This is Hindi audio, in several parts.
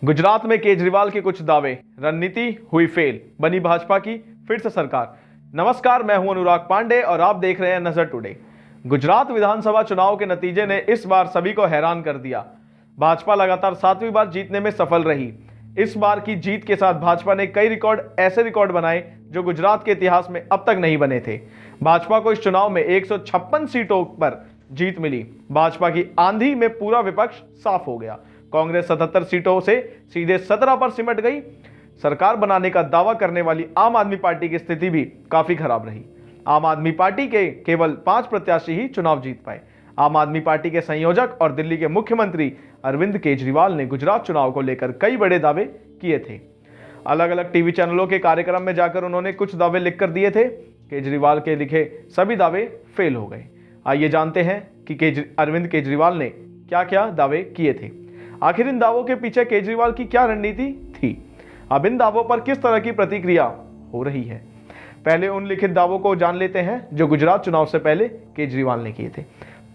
गुजरात में केजरीवाल के कुछ दावे, रणनीति हुई फेल, बनी भाजपा की फिर से सरकार। नमस्कार, मैं हूं अनुराग पांडे और आप देख रहे हैं नजर टुडे। गुजरात विधानसभा चुनाव के नतीजे ने इस बार सभी को हैरान कर दिया। भाजपा लगातार 7वीं बार जीतने में सफल रही। इस बार की जीत के साथ भाजपा ने कई ऐसे रिकॉर्ड बनाए जो गुजरात के इतिहास में अब तक नहीं बने थे। भाजपा को इस चुनाव में 156 सीटों पर जीत मिली। भाजपा की आंधी में पूरा विपक्ष साफ हो गया। कांग्रेस 77 सीटों से सीधे 17 पर सिमट गई। सरकार बनाने का दावा करने वाली आम आदमी पार्टी की स्थिति भी काफी खराब रही। आम आदमी पार्टी के केवल 5 प्रत्याशी ही चुनाव जीत पाए। आम आदमी पार्टी के संयोजक और दिल्ली के मुख्यमंत्री अरविंद केजरीवाल ने गुजरात चुनाव को लेकर कई बड़े दावे किए थे। अलग अलग टीवी चैनलों के कार्यक्रम में जाकर उन्होंने कुछ दावे लिखकर दिए थे। केजरीवाल के लिखे सभी दावे फेल हो गए। आइए जानते हैं कि अरविंद केजरीवाल ने क्या क्या दावे किए थे। आखिर इन दावों के पीछे केजरीवाल की क्या रणनीति थी? अब इन दावों पर किस तरह की प्रतिक्रिया हो रही है? पहले उन लिखित दावों को जान लेते हैं जो गुजरात चुनाव से पहले केजरीवाल ने किए थे।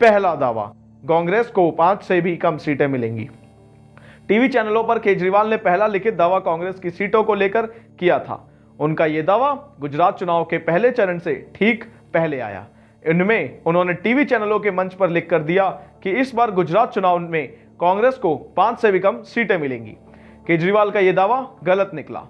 पहला दावा, कांग्रेस को 5 से भी कम सीटें मिलेंगी। टीवी चैनलों पर केजरीवाल ने पहला लिखित दावा कांग्रेस की सीटों को लेकर किया था। उनका यह दावा गुजरात चुनाव के पहले चरण से ठीक पहले आया। इनमें उन्होंने टीवी चैनलों के मंच पर लिख कर दिया कि इस बार गुजरात चुनाव में कांग्रेस को 5 से भी कम सीटें मिलेंगी। केजरीवाल का यह दावा गलत निकला।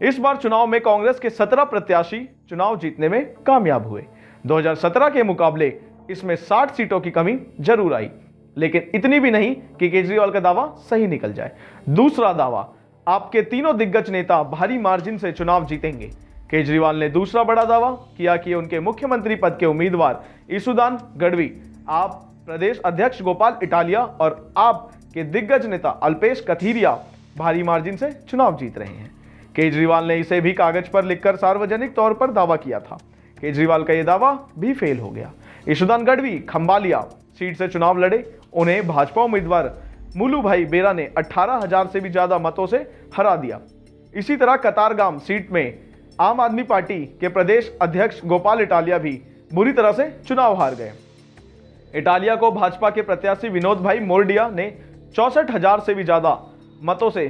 इस बार चुनाव में कांग्रेस के 17 प्रत्याशी चुनाव जीतने में कामयाब हुए। 2017 के मुकाबले इसमें 60 सीटों की कमी जरूर आई, लेकिन इतनी भी नहीं कि केजरीवाल का दावा सही निकल जाए। दूसरा दावा, आपके तीनों दिग्गज नेता भारी मार्जिन से चुनाव जीतेंगे। केजरीवाल ने दूसरा बड़ा दावा किया कि उनके मुख्यमंत्री पद के उम्मीदवार ईसुदान गढ़वी, आप प्रदेश अध्यक्ष गोपाल इटालिया और आप के दिग्गज नेता अल्पेश कथीरिया भारी मार्जिन से चुनाव जीत रहे हैं। केजरीवाल ने इसे भी कागज पर लिखकर सार्वजनिक तौर पर दावा किया था। केजरीवाल का यह दावा भी फेल हो गया। ईसुदान गढ़वी खंबालिया सीट से चुनाव लड़े। उन्हें भाजपा उम्मीदवार मुलू भाई बेरा ने 18,000 से भी ज्यादा मतों से हरा दिया। इसी तरह कतारगाम सीट में आम आदमी पार्टी के प्रदेश अध्यक्ष गोपाल इटालिया भी बुरी तरह से चुनाव हार गए। इटालिया को भाजपा के प्रत्याशी विनोद भाई मोरडिया ने 64,000 से भी ज्यादा मतों से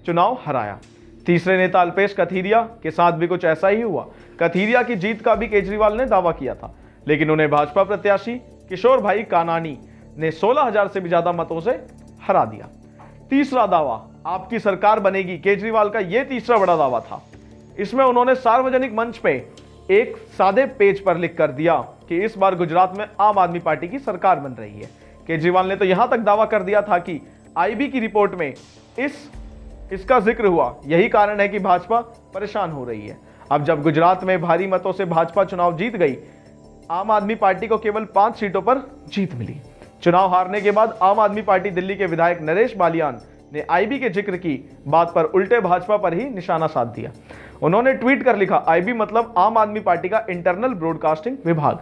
चुनाव हराया। तीसरे नेता अल्पेश कथीरिया के साथ भी कुछ ऐसा ही हुआ। कथीरिया की जीत का भी केजरीवाल ने दावा किया था, लेकिन उन्हें भाजपा प्रत्याशी किशोर भाई कानानी ने 16,000 से भी ज्यादा मतों से हरा दिया। तीसरा दावा, आपकी सरकार बनेगी। केजरीवाल का यह तीसरा बड़ा दावा था। इसमें उन्होंने सार्वजनिक मंच पे एक सादे पेज पर लिख कर दिया कि इस बार गुजरात में आम आदमी पार्टी की सरकार बन रही है। केजरीवाल ने तो यहां तक दावा कर दिया था कि आईबी की रिपोर्ट में इसका जिक्र हुआ। यही कारण है कि भाजपा परेशान हो रही है। अब जब गुजरात में भारी मतों से भाजपा चुनाव जीत गई, आम आदमी पार्टी को केवल 5 सीटों पर जीत मिली। चुनाव हारने के बाद आम आदमी पार्टी दिल्ली के विधायक नरेश बालियान ने आईबी के जिक्र की बात पर उल्टे भाजपा पर ही निशाना साध दिया। उन्होंने ट्वीट कर लिखा, आईबी मतलब आम आदमी पार्टी का इंटरनल ब्रॉडकास्टिंग विभाग,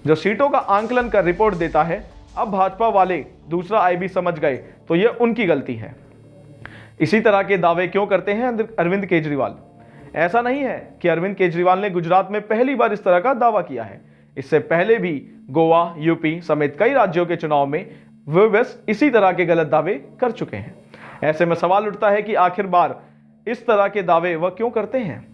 जो सीटों का आंकलन कर रिपोर्ट देता है। अब भाजपा वाले दूसरा आईबी समझ गए तो यह उनकी गलती है। इसी तरह के दावे क्यों करते हैं अरविंद केजरीवाल? ऐसा नहीं है कि अरविंद केजरीवाल ने गुजरात में पहली बार इस तरह का दावा किया है। इससे पहले भी गोवा, यूपी समेत कई राज्यों के चुनाव में वे बस इसी तरह के गलत दावे कर चुके हैं। ऐसे में सवाल उठता है कि आखिर बार इस तरह के दावे वह क्यों करते हैं?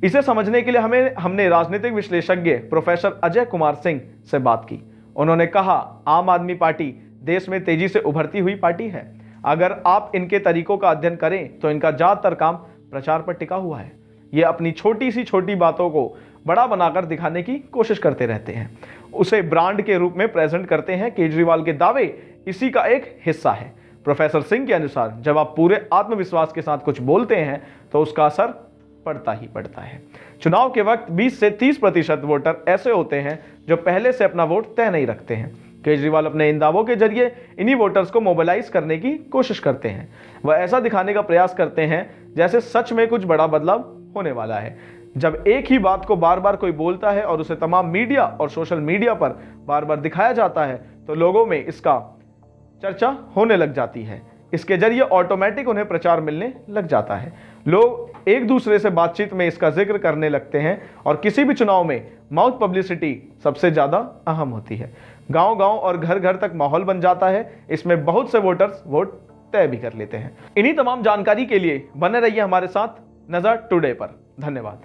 इसे समझने के लिए हमने राजनीतिक विश्लेषज्ञ प्रोफेसर अजय कुमार सिंह से बात की। उन्होंने कहा, आम आदमी पार्टी देश में तेजी से उभरती हुई पार्टी है। अगर आप इनके तरीकों का अध्ययन करें तो इनका ज्यादातर काम प्रचार पर टिका हुआ है। ये अपनी छोटी बातों को बड़ा बनाकर दिखाने की कोशिश करते रहते हैं, उसे ब्रांड के रूप में प्रेजेंट करते हैं। केजरीवाल के दावे इसी का एक हिस्सा है। प्रोफेसर सिंह के अनुसार जब आप पूरे आत्मविश्वास के साथ कुछ बोलते हैं तो उसका असर पड़ता ही पड़ता है। चुनाव के वक्त 20 से 30% वोटर ऐसे होते हैं जो पहले से अपना वोट तय नहीं रखते हैं। केजरीवाल अपने इन दावों के जरिए इन्हीं वोटर्स को मोबिलाइज करने की कोशिश करते हैं। वह ऐसा दिखाने का प्रयास करते हैं जैसे सच में कुछ बड़ा बदलाव होने वाला है। जब एक ही बात को बार बार कोई बोलता है और उसे तमाम मीडिया और सोशल मीडिया पर बार बार दिखाया जाता है तो लोगों में इसका चर्चा होने लग जाती है। इसके जरिए ऑटोमेटिक उन्हें प्रचार मिलने लग जाता है। लोग एक दूसरे से बातचीत में इसका जिक्र करने लगते हैं और किसी भी चुनाव में माउथ पब्लिसिटी सबसे ज्यादा अहम होती है। गांव-गांव और घर-घर तक माहौल बन जाता है। इसमें बहुत से वोटर्स वोट तय भी कर लेते हैं। इन्हीं तमाम जानकारी के लिए बने रहिए हमारे साथ नजर टुडे पर। धन्यवाद।